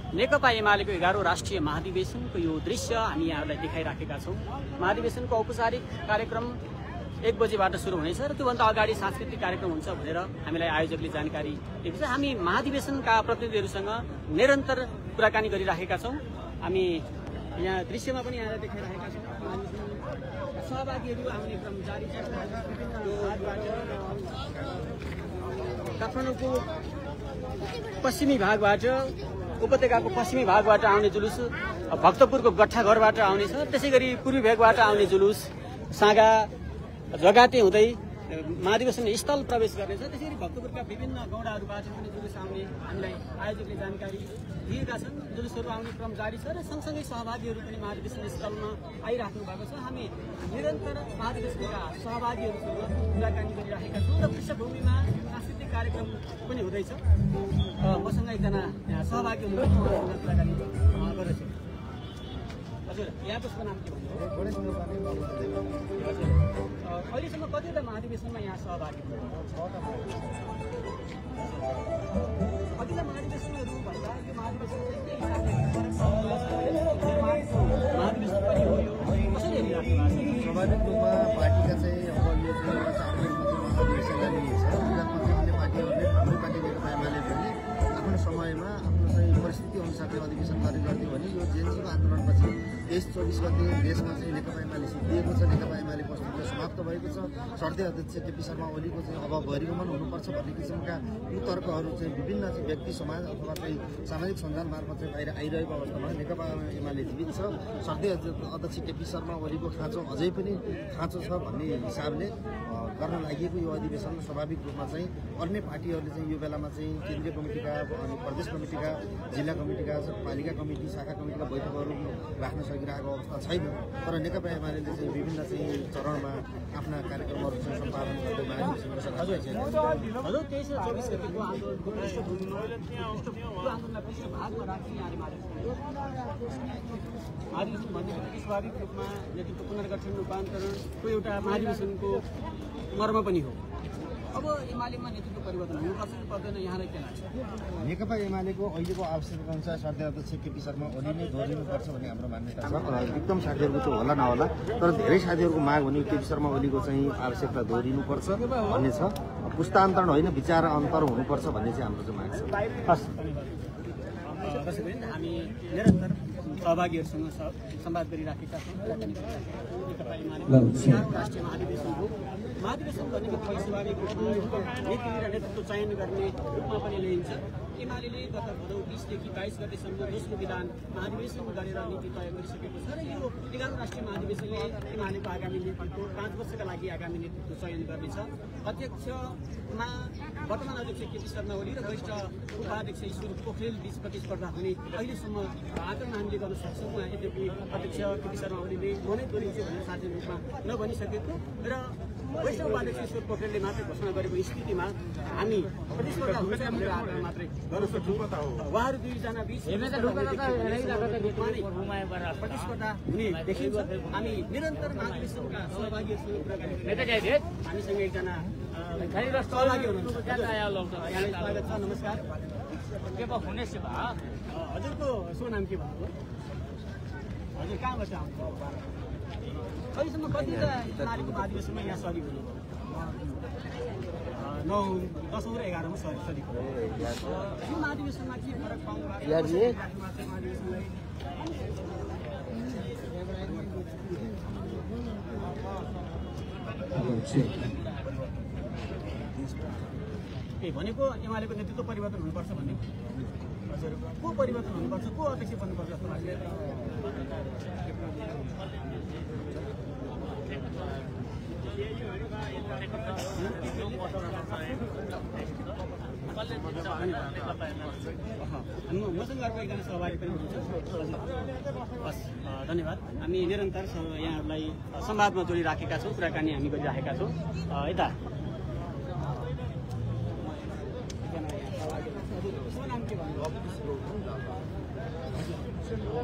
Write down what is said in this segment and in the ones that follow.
नेकपा एमालेको 11औं राष्ट्रिय महाधिवेशनको यो दृश्य हामी यहाँहरूलाई देखाइराखेका छौँ। महाधिवेशनको औपचारिक कार्यक्रम 1 बजेबाट सुरु हुनेछ र त्योभन्दा अगाडि सांस्कृतिक कार्यक्रम हुन्छ भनेर हामीलाई आयोजकले जानकारी दिएको छ। हामी महाधिवेशनका प्रतिनिधिहरूसँग निरन्तर कुराकानी गरिराखेका छौँ। हामी यहाँ दृश्यमा पनि यहाँलाई देखाइराखेका छौँ। सहभागीहरू आउने क्रम जारी छ। काठमाडौँको पश्चिमी भागबाट, उपत्यकाको पश्चिमी भागबाट आउने जुलुस भक्तपुरको गट्ठाघरबाट आउनेछ। त्यसै गरी पूर्वी भेगबाट आउने जुलुस सागा जगाते हुँदै महाधिवेशन स्थल प्रवेश गर्नेछ। त्यसरी भक्तपुरका विभिन्न गौडाहरूबाट पनि जुलुस आउने हामीलाई आयोजकले जानकारी दिएका छन्। जुलुसहरू आउने क्रम जारी छ र सँगसँगै सहभागीहरू पनि महाधिवेशन स्थलमा आइराख्नु भएको छ। हामी निरन्तर महाधिवेशनका सहभागीहरूसँग कुराकानी गरिराखेका छौँ र पृष्ठभूमिमा सांस्कृतिक कार्यक्रम पनि हुँदैछ। मसँग एकजना सहभागी हुनुहुन्छ, उहाँसँग कुराकानी गर्दैछु। हजुर, यहाँको शुभ नाम के भन्नु? अहिलेसम्म कतिवटा महाधिवेशनमा यहाँ सहभागी कतिवटा महाधिवेशनहरू भन्दा यो महाधिवेशन चाहिँ के हिसाबले महाधिवेशन पनि हो, यो कसरी हेरिराख्नु भएको छ? स्वाभाविक रूपमा पार्टीका चाहिँ अब यो महाधिवेशनलाई लिएछ। अन्य पार्टीहरूले, हाम्रो पार्टी नेकपा एमाले पनि आफ्नो समयमा आफ्नो चाहिँ परिस्थिति अनुसारले अधिवेशन गरिदियो भने यो जेएनसीको आन्दोलनपछि 23-24 गते देशमा चाहिँ नेकपा एमाले सिद्धिएको छ। नेकपा एमालेको अस्तित्व समाप्त भएको छ। शर्ते अध्यक्ष केपी शर्मा ओलीको चाहिँ अब बहिर्गमन हुनुपर्छ भन्ने किसिमका कुतर्कहरू चाहिँ विभिन्न चाहिँ व्यक्ति समाज अथवा चाहिँ सामाजिक सञ्जाल मार्फत चाहिँ बाहिर आइरहेको अवस्थामा नेकपा एमाले जीवित छ। शर्ते अध्यक्ष केपी शर्मा ओलीको खाँचो अझै पनि खाँचो छ भन्ने हिसाबले गर्न लागि यो अधिवेशन स्वाभाविक रूपमा चाहिँ अन्य पार्टीहरूले चाहिँ यो बेलामा चाहिँ केन्द्रीय कमिटीका अनि प्रदेश कमिटीका, जिल्ला कमिटीका, पालिका कमिटी, शाखा कमिटीका बैठकहरू राख्न सकिरहेको अवस्था छैन। तर नेकपा एमाले चाहिँ विभिन्न चाहिँ चरणमा आफ्ना कार्यक्रमहरू चाहिँ सम्पादन गर्दै महाधिवेशनको हजुर 23 र 24 गतिको आन्दोलनको पृष्ठभूमिमा आन्दोलनलाई पृष्ठभागमा राख्ने यहाँले महाधिवेशन भन्ने बित्तिकै स्वाभाविक रूपमा नेतृत्व पुनर्गठन रूपान्तरणको एउटा महाधिवेशनको मर्म पनि हो। अब एमालेमा नेतृत्व परिवर्तन हुनुपर्छ कि पर्दैन, यहाँलाई के लाग्छ? नेकपा एमालेको अहिलेको आवश्यकता अनुसार शर्ते अध्यक्ष केपी शर्मा ओली नै दोहोरिनुपर्छ भन्ने हाम्रो मान्यता छ। एकदम साथीहरूको त होला नहोला, तर धेरै साथीहरूको माग भने केपी शर्मा ओलीको चाहिँ आवश्यकता दोहोरिनुपर्छ भन्ने छ। पुस्तान्तरण होइन, विचार अन्तर हुनुपर्छ भन्ने चाहिँ हाम्रो चाहिँ माग छ। हस्, हामी निरन्तर सहभागीहरूसँग संवाद गरिराखेका छौँ। नेकपा एमालेको 11औं राष्ट्रिय महाधिवेशन हो। महाधिवेशन भनेको स्वाभाविक रूपमा नीति र नेतृत्व चयन गर्ने रूपमा पनि लिइन्छ। एमाले गत भदौ 20 देखि 22 गतेसम्म दोस्रो विधान महाधिवेशन गरेर नीति तय गरिसकेको छ र यो 11औं राष्ट्रिय महाधिवेशनले एमालेको आगामी नेतृत्व 5 वर्षका लागि आगामी नेतृत्व चयन गर्नेछ। अध्यक्षमा वर्तमान अध्यक्ष केपी शर्मा ओली र वरिष्ठ उपाध्यक्ष ईश्वर पोखरेल बीच प्रतिस्पर्धा हुने अहिलेसम्म आकलन हामीले गर्न सक्छौँ। यद्यपि अध्यक्ष केपी शर्मा ओलीले म नै दोहोरिन्छु भन्ने सार्वजनिक रूपमा नभनिसकेको र वरिष्ठ उपाध्यक्ष ईश्वर पोखरेलले मात्रै घोषणा गरेको स्थितिमा हामी प्रतिस्पर्धा हुन्छ भनेर आकलन मात्रै गर्न सक्छौँ। उहाँहरू दुईजना बीच प्रतिस्पर्धा हुने देखिन्छ। हामी निरन्तर महाधिवेशनका सहभागीहरूसँग कुराकानी गरिरहेका छौँ। हामीसँग एकजना सहभागी हुनुहुन्छ, यहाँलाई स्वागत छ। नमस्कार। हजुरको शुभ नाम के भन्नुभयो? हजुर कहाँबाट आउनुभयो? अहिलेसम्म कतिवटा एमालेको महाधिवेशनमा यहाँ सरिक हुनुभयो? 9, 10 र 11 मा सरिक हुनुभयो। यो महाधिवेशनमा के फरक पाउनु भएको भनेको एमालेको नेतृत्व परिवर्तन हुनुपर्छ भन्ने? हजुर, को परिवर्तन हुनुपर्छ, को अध्यक्ष बन्नुपर्छ जस्तो लाग्छ? मसँग अर्को एकजना सहभागी पनि हुनुहुन्छ। हस्, धन्यवाद। हामी निरन्तर यहाँहरूलाई संवादमा जोडिराखेका छौँ, कुराकानी हामी गरिराखेका छौँ। यता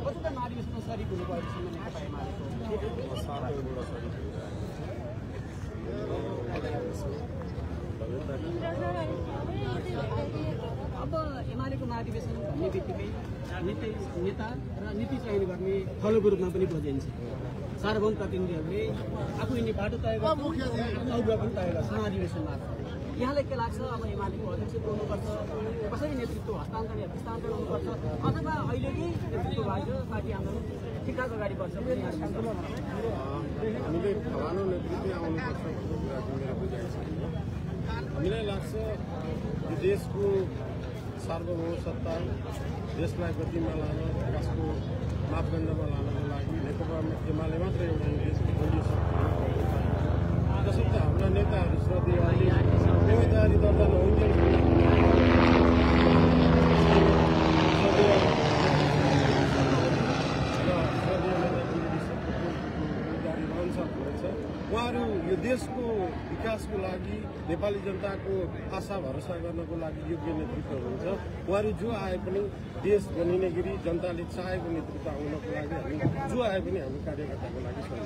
कतिवटा महाधिवेशनमा सरिक हुनुभयो अहिलेसम्म नेकपा एमालेको? अब एमाले एमालेको महाधिवेशन भन्ने बित्तिकै नेता र नीति चयन गर्ने फलोको रूपमा पनि बुझिन्छ। सार्वभौम प्रतिनिधिहरूले आफू हिँड्ने बाटो तय गर्छ, अग्र पनि तय गर्छ महाधिवेशन मार्फत। यहाँलाई के लाग्छ, अब एमालेको अध्यक्ष हुनुपर्छ, कसरी नेतृत्व हस्तान्तरण हुनुपर्छ, अथवा अहिलेकै नेतृत्वबाट पार्टी आन्दोलन ठिकठाक अगाडि बढ्छ? हामीले फलानु नेतृत्व आउनुपर्छ भन्ने कुरा मेरो बुझाइ छ। हामीलाई लाग्छ यो देशको सार्वभौम सत्ता देशलाई गतिमा लान, विकासको मापदण्डमा लानको लागि नेकपा एमाले मात्र एउटा बलियो शक्ति हो। त्यसर्थ हाम्रा नेताहरू श्रद्धेय उम्मेदवारी दर्ता नहुन्जेल उहाँहरू यो देशको विकासको लागि नेपाली जनताको आशा भरोसा गर्नको लागि योग्य नेतृत्व हुन्छ। उहाँहरू जो आए पनि देश बनिने गरी जनताले चाहेको नेतृत्व आउनको लागि हामी जो आए पनि हामी कार्यकर्ताको लागि छौँ।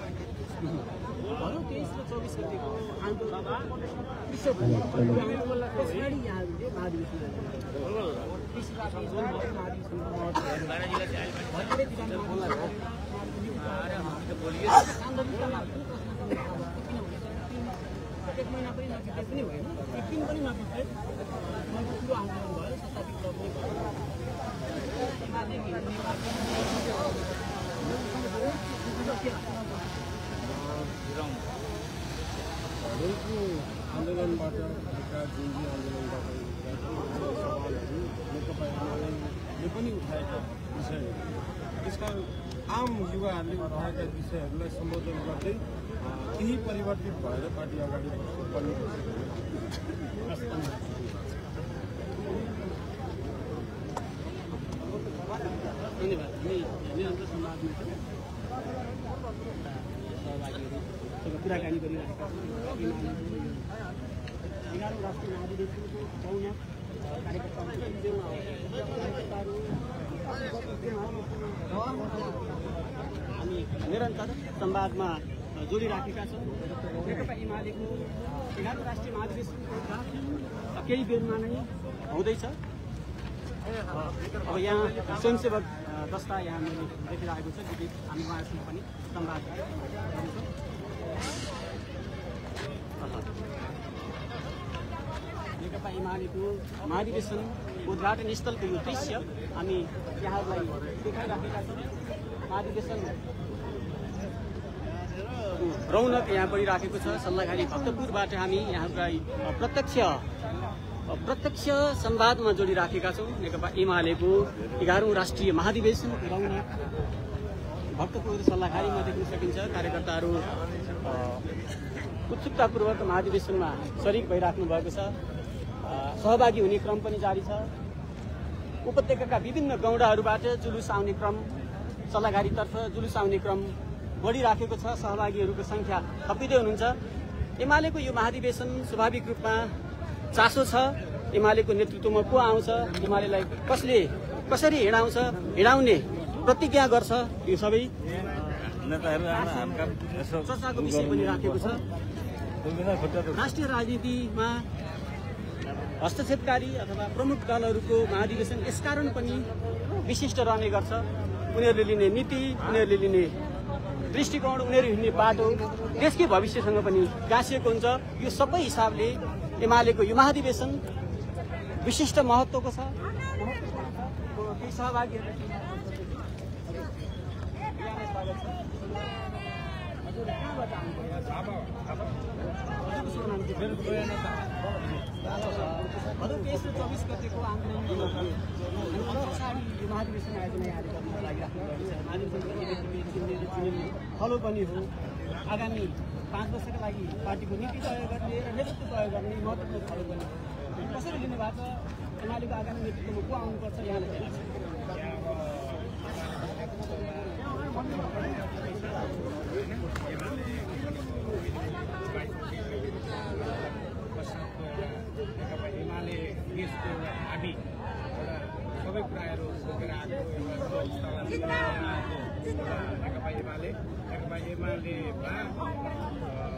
23 र 24 गतिको आन्दोलन एक महिना पनि नबित्दै पनि भएन, एक दिन पनि नबित्दै ठुलो आन्दोलन भयो, सत्तापित पनि भयो। आन्दोलनबाट जुन आन्दोलनबाट सवालहरू नेकपा एमाले पनि उठाएका विषयहरू, त्यसकारण आम युवाहरूले उठाएका विषयहरूलाई सम्बोधन गर्दै केही परिवर्तित भएर पार्टी अगाडि बढ्नुपर्ने धन्यवाद। निरन्तर संवादमा सहभागीहरूसँग कुराकानी गरिरहेका छौँ। 11औं राष्ट्रिय महाधिवेशनको 54 हामी निरन्तर संवादमा जोडिराखेका छौँ। नेकपा एमालेको 11औं राष्ट्रिय महाधिवेशनको केही बेरमा नै हुँदैछ। अब यहाँ स्वयंसेवक दस्ता यहाँ मैले देखिरहेको छ, विदित हामी उहाँहरूसँग पनि संवाद गर्छौँ। नेकपा एमालेको महाधिवेशन उद्घाटन स्थलको यो दृश्य हामी यहाँहरूलाई देखाइराखेका छौँ। महाधिवेशन रौनक यहाँ बढिराखेको छ। सल्लाहखाली भक्तपुरबाट हामी यहाँलाई प्रत्यक्ष संवादमा जोडिराखेका छौँ। नेकपा एमालेको 11औं राष्ट्रिय महाधिवेशन रौनक भक्तपुर सल्लाहखालीमा देख्न सकिन्छ। कार्यकर्ताहरू उत्सुकतापूर्वक महाधिवेशनमा सरिक भइराख्नु भएको छ। सहभागी हुने क्रम पनि जारी छ। उपत्यकाका विभिन्न गौडाहरूबाट जुलुस आउने क्रम, सल्लाहखालीतर्फ जुलुस आउने क्रम बढिराखेको छ। सहभागीहरूको संख्या थपिँदै हुनुहुन्छ। एमालेको यो महाधिवेशन स्वाभाविक रूपमा चासो छ। एमालेको नेतृत्वमा को आउँछ, एमालेलाई कसरी हिँडाउने प्रतिज्ञा गर्छ, यो सबै चर्चाको विषय पनि राखेको छ। राष्ट्रिय राजनीतिमा हस्तक्षेपकारी अथवा प्रमुख दलहरूको महाधिवेशन यसकारण पनि विशिष्ट रहने गर्छ। उनीहरूले लिने नीति, उनीहरूले लिने दृष्टिकोण, उनीहरू हिँड्ने बाटो देशकै भविष्यसँग पनि गाँसिएको हुन्छ। यो सबै हिसाबले एमालेको यो महाधिवेशन विशिष्ट महत्त्वको छ। केही सहभागीहरू भदौ 23 र 24 गतेको आन्दोलन महाधिवेशन आयोजना फलो पनि हो। आगामी 5 वर्षका लागि पार्टीको नीति तय गर्ने र नेतृत्व तय गर्ने महत्त्वपूर्ण फलो पनि हो। कसरी लिनु भएको छ, एमालेको आगामी नेतृत्वमा को आउनुपर्छ, यहाँलाई के लाग्छ? एमाले देशको एउटा हामी एउटा सबै कुरा उहाँहरू बोकेर आएको नेकपा एमालेमा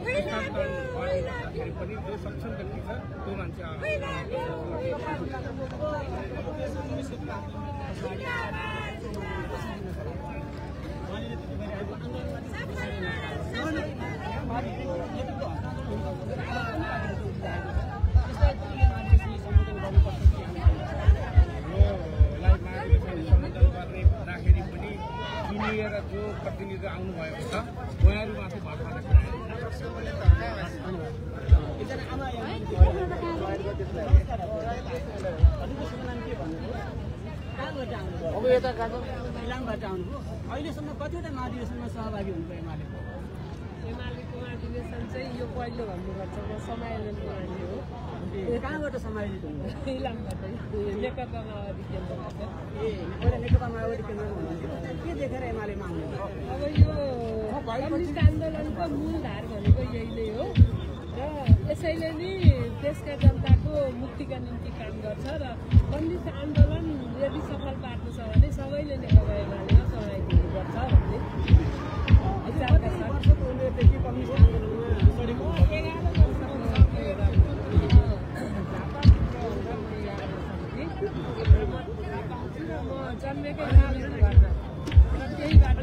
हस्तान्तरण गर्दाखेरि पनि जो सक्षम व्यक्ति छ त्यो मान्छे राख्दाखेरि पनि किनिएर जो प्रतिनिधि आउनुभएको छ उहाँहरूमाथि भर अब यता इलामबाट आउनुभयो अहिलेसम्म कतिवटा महाधिवेशनमा सहभागी हुनुभयो एमालेको महाधिवेशन चाहिँ यो पहिलो भन्नुपर्छ म समायोजनको मान्छे हो कहाँबाट समायोजित हुनुभयो इलामबाट नेकपा माओवादी केन्द्रबाट पहिला नेकपा माओवादी केन्द्रमा के देखेर एमालेमा आउनुभयो अब यो कम्युनिस्ट आन्दोलनको मूल धार भनेको यही नै हो र यसैले नै देशका जनताको मुक्तिका निम्ति काम गर्छ र कम्युनिस्ट आन्दोलन यदि सफल पार्नु छ भने सबैले नेकपा एमालेमा सहयोग दिनुपर्छ भन्ने विचारका साथ वर्षको उमेरदेखि कम्युनिस्ट आन्दोलनमा सडेको 11 म जन्मेकै नानीबाट र त्यहीबाट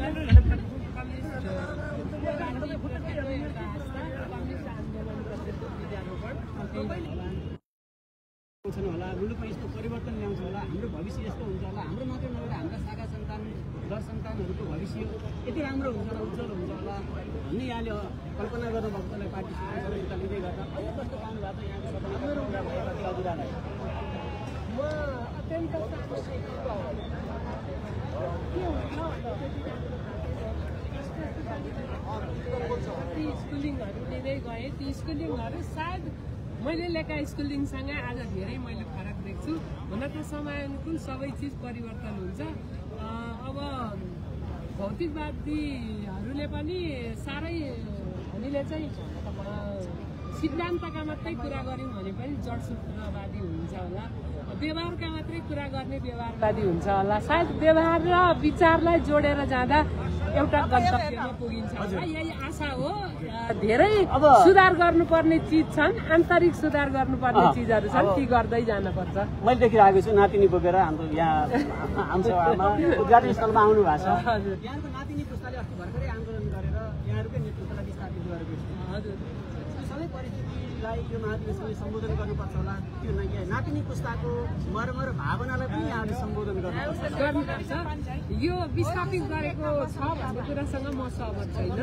होला मुलुकमा यस्तो परिवर्तन ल्याउँछ होला हाम्रो भविष्य यस्तो हुन्छ होला हाम्रो मात्रै नभएर हाम्रा शाखा सन्तान दर सन्तानहरूको भविष्य यति राम्रो हुन्छ होला उज्जवल हुन्छ होला भन्ने यहाँले कल्पना गर्नुभएको त्यसलाई पार्टी सहभागिता लिँदै गर्दा अहिले कस्तो पाउनु भएको यहाँको हजुरहरूलाई म अत्यन्त ती स्कुलिङहरू लिँदै गएँ ती स्कुलिङहरू सायद मैले लेखा स्कुलिङसँग आज धेरै मैले फरक देख्छु हुन त समयानुकूल सबै चिज परिवर्तन हुन्छ अब भौतिकवादीहरूले पनि साह्रै हामीले चाहिँ सिद्धान्तका मात्रै कुरा गऱ्यौँ भने पनि जडसूत्रवादी हुन्छ होला व्यवहारका मात्रै कुरा गर्ने व्यवहारवादी हुन्छ होला सायद व्यवहार र विचारलाई जोडेर जाँदा एउटा गन्तव्यमा पुगिन्छ होला यही आशा हो धेरै सुधार गर्नुपर्ने चिज छन् आन्तरिक सुधार गर्नुपर्ने चिजहरू छन् ती गर्दै जानुपर्छ मैले देखिरहेको छु नातिनी बोकेर हाम्रो यहाँ आमसभामा उद्घाटन स्थलमा आउनु भएको छ यहाँको नातिनी पुस्ताले अस्ति भर्खरै आन्दोलन गरेर यहाँहरूकै नेतृत्वलाई विस्थापित गरेको छ हजुर सबै परिस्थितिलाई यो महाधिवेशनले सम्बोधन गर्नुपर्छ होला त्यो नातिनी पुस्ताको मर्म र भावनालाई पनि यहाँले सम्बोधन गर्नुपर्छ यो विस्थापित गरेको छ भन्ने कुरासँग म सहमत छैन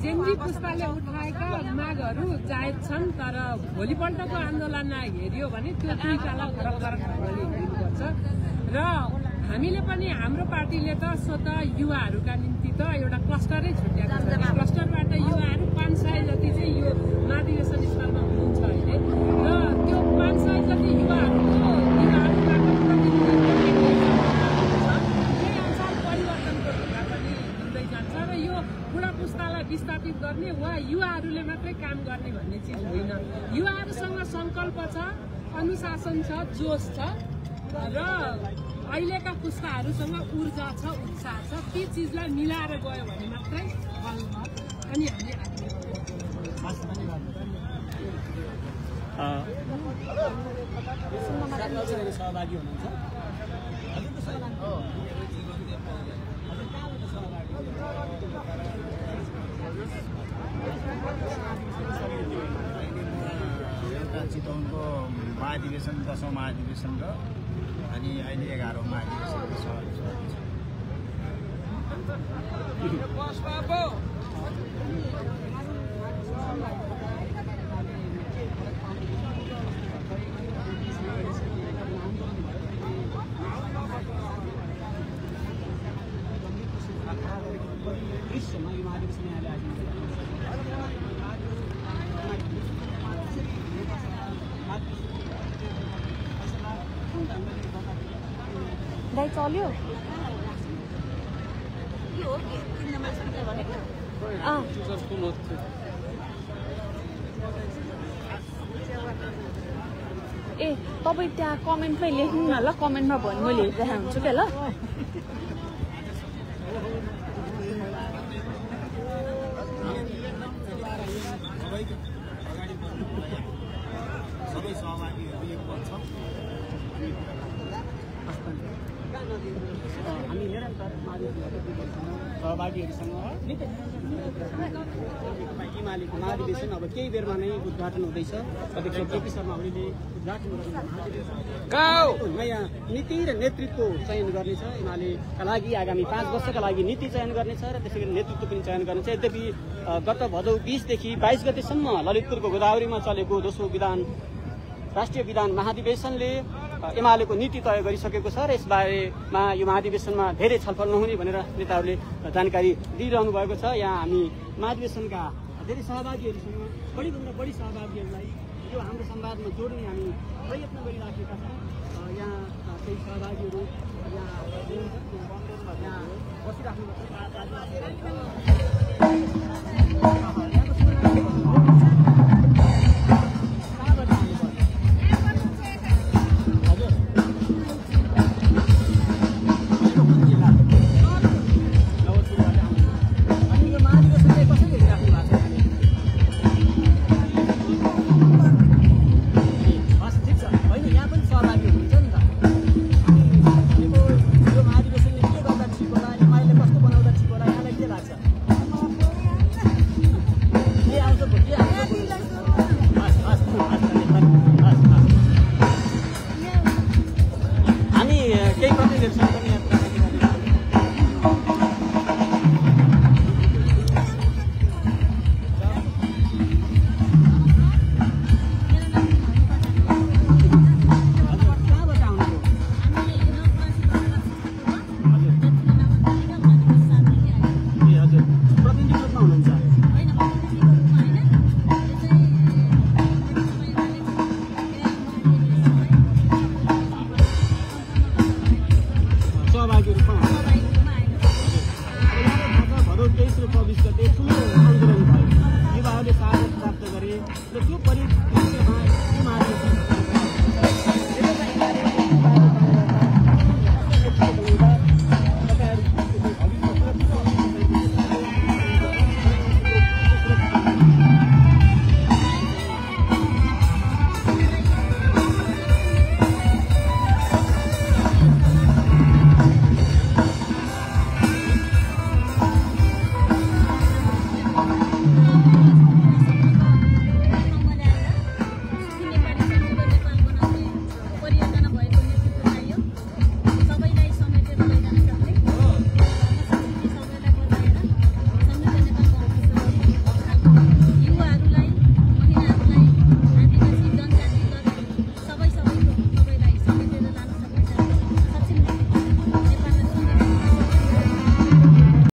जेन्जी पुस्ताले उठाएका मागहरू जायज छन् तर भोलिपल्टको आन्दोलनलाई हेऱ्यो भने त्यो दुईटालाई फरक फरक ढङ्गले हेर्नुपर्छ र हामीले पनि हाम्रो पार्टीले त स्वतः युवाहरूका निम्ति त एउटा क्लस्टरै छुट्याएको छ क्लस्टरबाट युवाहरू 500 जति चाहिँ यो महाधिवेशन स्थलमा हुनुहुन्छ अहिले र त्यो 500 जति युवाहरूको त्यही अनुसार परिवर्तनको ढुङ्गा पनि हुँदै जान्छ र यो बुढा पुस्तालाई विस्थापित गर्ने वा युवाहरूले मात्रै काम गर्ने भन्ने चिज होइन युवाहरूसँग सङ्कल्प छ अनुशासन छ जोस छ र अहिलेका पुस्ताहरूसँग ऊर्जा छ उत्साह छ ती चिजलाई मिलाएर गयो भने मात्रै बल अनि हामीले सहभागी हुनुहुन्छ एउटा चितवनको महाधिवेशन 10औं महाधिवेशन र अनि अहिले 11औं महाधिवेशनको सहभागी दाइ चल्यो ए तपाईँ त्यहाँ कमेन्टमै लेख्नु न ल, कमेन्टमा भन्नु, मैले हेरिरहेको हुन्छु क्या ल। सबै सहभागीहरू एकमत छौँ। हामी निरन्तर सहभागीहरूसँग एमालेको महाधिवेशन अब केही बेरमा नै उद्घाटन हुँदैछ। अध्यक्ष केपी शर्मा ओलीले उद्घाटन गर्नु नयाँ नीति र नेतृत्व चयन गर्नेछ। एमालेका लागि आगामी 5 वर्षका लागि नीति चयन गर्नेछ र त्यसै गरी नेतृत्व पनि चयन गर्नेछ। यद्यपि गत भदौ 20 देखि 22 गतेसम्म ललितपुरको गोदावरीमा चलेको दोस्रो राष्ट्रिय विधान महाधिवेशनले एमालेको नीति तय गरिसकेको छ र यसबारेमा यो महाधिवेशनमा धेरै छलफल नहुने भनेर नेताहरूले जानकारी दिइरहनु भएको छ। यहाँ हामी महाधिवेशनका धेरै सहभागीहरूसँग बढीभन्दा बढी सहभागीहरूलाई यो हाम्रो संवादमा जोड्ने हामी प्रयत्न गरिराखेका छौँ। यहाँ केही सहभागीहरू यहाँ बसिराख्नु भएको छ।